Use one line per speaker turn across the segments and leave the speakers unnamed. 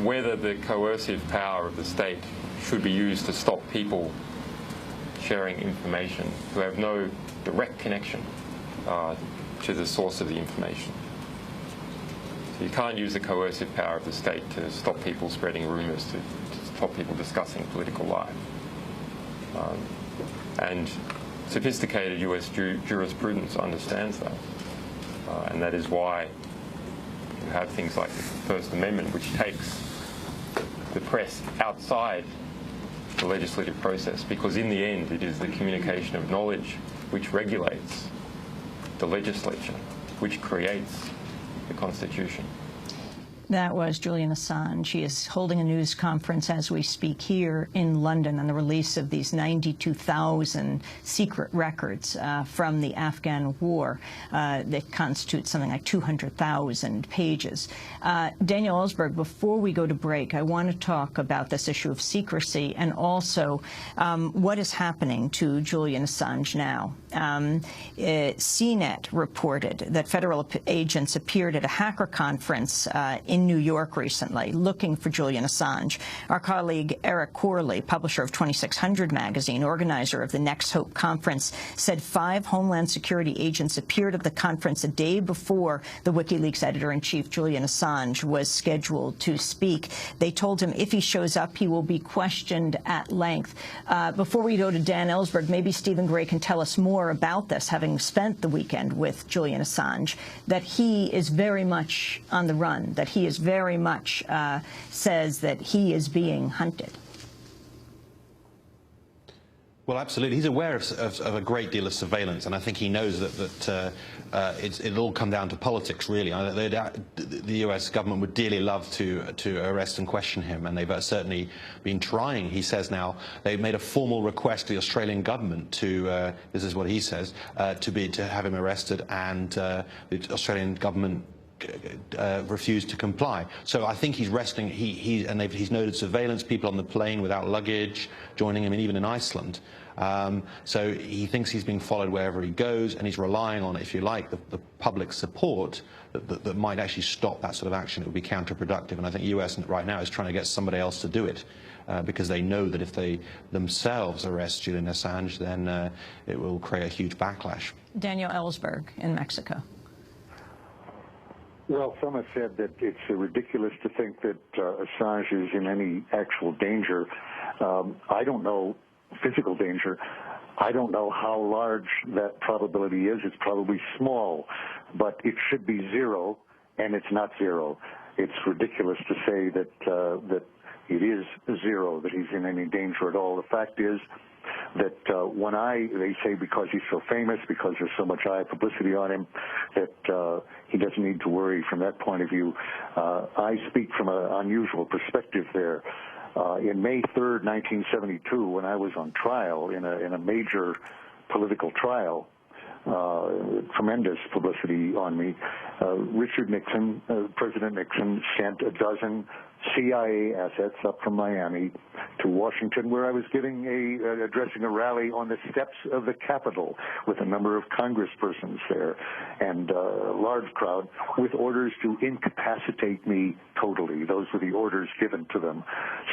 whether the coercive power of the state should be used to stop people sharing information who have no direct connection to the source of the information. So you can't use the coercive power of the state to stop people spreading rumors, to stop people discussing political life. And sophisticated US jurisprudence understands that. And that is why you have things like the First Amendment, which takes the press outside the legislative process, because in the end it is the communication of knowledge which regulates the legislature, which creates the Constitution.
That was Julian Assange. He is holding a news conference as we speak here in London on the release of these 92,000 secret records from the Afghan war that constitute something like 200,000 pages. Daniel Ellsberg, before we go to break, I want to talk about this issue of secrecy and also what is happening to Julian Assange now. CNET reported that federal agents appeared at a hacker conference in New York recently, looking for Julian Assange. Our colleague Eric Corley, publisher of 2600 magazine, organizer of the Next Hope conference, said 5 Homeland Security agents appeared at the conference a day before the WikiLeaks editor-in-chief, Julian Assange, was scheduled to speak. They told him if he shows up, he will be questioned at length. Before we go to Dan Ellsberg, maybe Stephen Gray can tell us more about this, having spent the weekend with Julian Assange, that he is very much on the run, that he is very much says that he is being hunted.
Well, absolutely. He's aware of a great deal of surveillance, and I think he knows that it'll all come down to politics, really. The US government would dearly love to arrest and question him, and they've certainly been trying. He says now they've made a formal request to the Australian government to, this is what he says, to have him arrested, and the Australian government refused to comply. So I think he's wrestling. He's noted surveillance, people on the plane without luggage joining him, and even in Iceland. So he thinks he's being followed wherever he goes, and he's relying on, if you like, the public support that might actually stop that sort of action. It would be counterproductive, and I think the US right now is trying to get somebody else to do it, because they know that if they themselves arrest Julian Assange, then it will create a huge backlash. Daniel Ellsberg in Mexico.
Well, some have said that it's ridiculous to think that Assange is in any actual danger. I don't know physical danger. I don't know how large that probability is. It's probably small, but it should be zero, and it's not zero. It's ridiculous to say that that it is zero, that he's in any danger at all. The fact is that they say because he's so famous, because there's so much eye publicity on him, that he doesn't need to worry from that point of view. I speak from an unusual perspective there. In May 3rd, 1972, when I was on trial in a major political trial, tremendous publicity on me, Richard Nixon, President Nixon, sent a dozen CIA assets up from Miami to Washington, where I was addressing a rally on the steps of the Capitol with a number of congresspersons there and a large crowd, with orders to incapacitate me totally. Those were the orders given to them.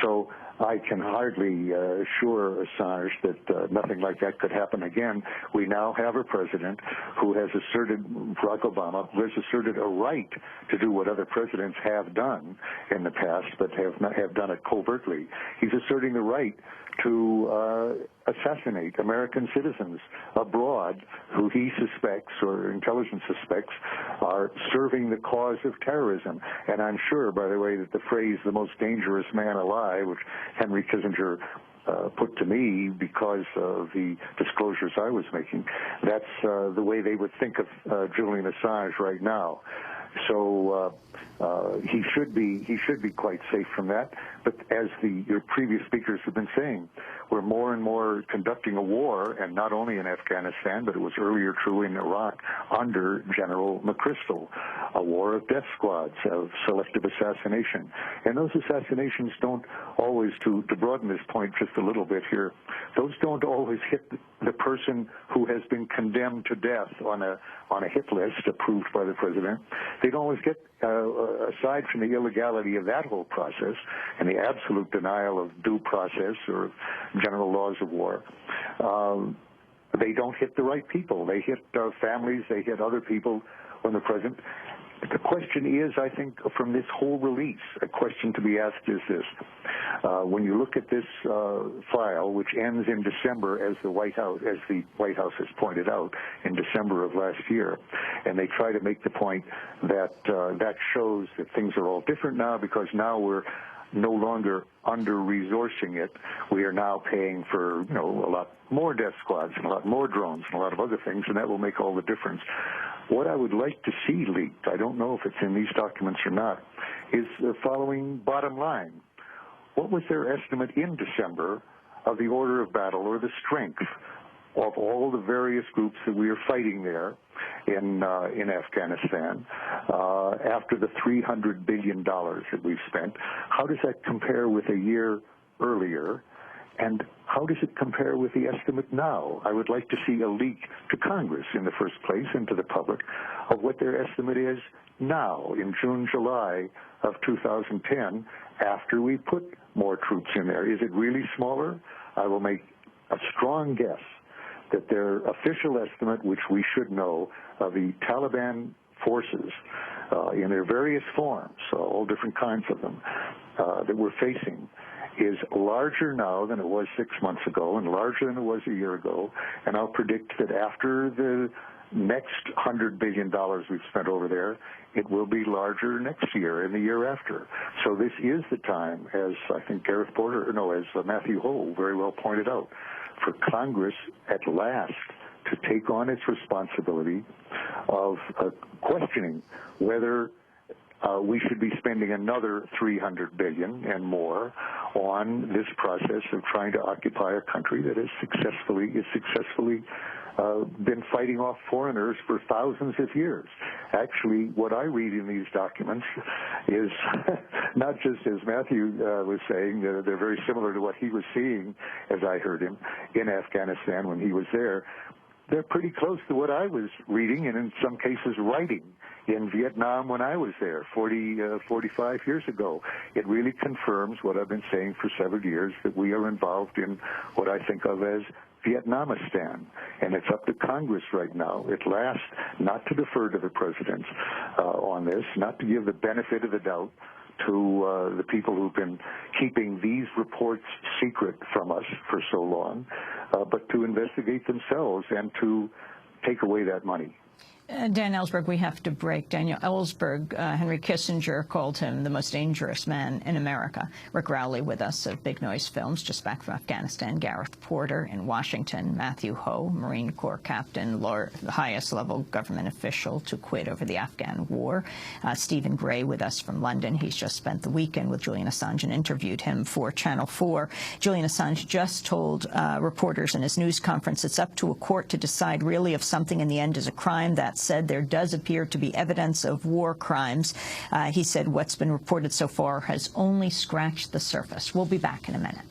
So I can hardly assure Assange that nothing like that could happen again. We now have a president who has asserted, Barack Obama, who has asserted a right to do what other presidents have done in the past, but have done it covertly. He's asserting the right to assassinate American citizens abroad who he suspects, or intelligence suspects, are serving the cause of terrorism. And I'm sure, by the way, that the phrase "the most dangerous man alive," which Henry Kissinger put to me because of the disclosures I was making, that's the way they would think of Julian Assange right now. So he should be quite safe from that. But as your previous speakers have been saying, we're more and more conducting a war, and not only in Afghanistan, but it was earlier true in Iraq under General McChrystal, a war of death squads, of selective assassination. And those assassinations don't always, to broaden this point just a little bit here, those don't always hit the person who has been condemned to death on a hit list approved by the president. They don't always get, aside from the illegality of that whole process and the absolute denial of due process or general laws of war, they don't hit the right people. They hit families, they hit other people when they're present. The question is, I think, from this whole release, a question to be asked is this. When you look at this file, which ends in December, as the White House has pointed out, in December of last year, and they try to make the point that that shows that things are all different now because now we're no longer under-resourcing it. We are now paying for, a lot more death squads and a lot more drones and a lot of other things, and that will make all the difference. What I would like to see leaked, I don't know if it's in these documents or not, is the following bottom line. What was their estimate in December of the order of battle or the strength of all the various groups that we are fighting there in Afghanistan after the $300 billion that we've spent? How does that compare with a year earlier? And how does it compare with the estimate now? I would like to see a leak to Congress in the first place and to the public of what their estimate is now in June, July of 2010 after we put more troops in there. Is it really smaller? I will make a strong guess that their official estimate, which we should know, of the Taliban forces in their various forms, all different kinds of them, that we're facing, is larger now than it was 6 months ago and larger than it was a year ago. And I'll predict that after the next $100 billion we've spent over there, it will be larger next year and the year after. So this is the time, as I think as Matthew Ho very well pointed out, for Congress at last to take on its responsibility of questioning whether we should be spending another $300 billion and more on this process of trying to occupy a country that has successfully been fighting off foreigners for thousands of years. Actually, what I read in these documents is not just as Matthew was saying, they're very similar to what he was seeing, as I heard him, in Afghanistan when he was there. They're pretty close to what I was reading and in some cases writing in Vietnam when I was there 45 years ago. It really confirms what I've been saying for several years, that we are involved in what I think of as Vietnamistan. And it's up to Congress right now, at last, not to defer to the president on this, not to give the benefit of the doubt to the people who've been keeping these reports secret from us for so long, but to investigate themselves and to take away that money.
Dan Ellsberg, we have to break. Daniel Ellsberg, Henry Kissinger called him the most dangerous man in America. Rick Rowley with us of Big Noise Films, just back from Afghanistan. Gareth Porter in Washington. Matthew Ho, Marine Corps captain, the highest level government official to quit over the Afghan war. Stephen Gray with us from London. He's just spent the weekend with Julian Assange and interviewed him for Channel 4. Julian Assange just told reporters in his news conference it's up to a court to decide really if something in the end is a crime. That said, there does appear to be evidence of war crimes. He said what's been reported so far has only scratched the surface. We'll be back in a minute.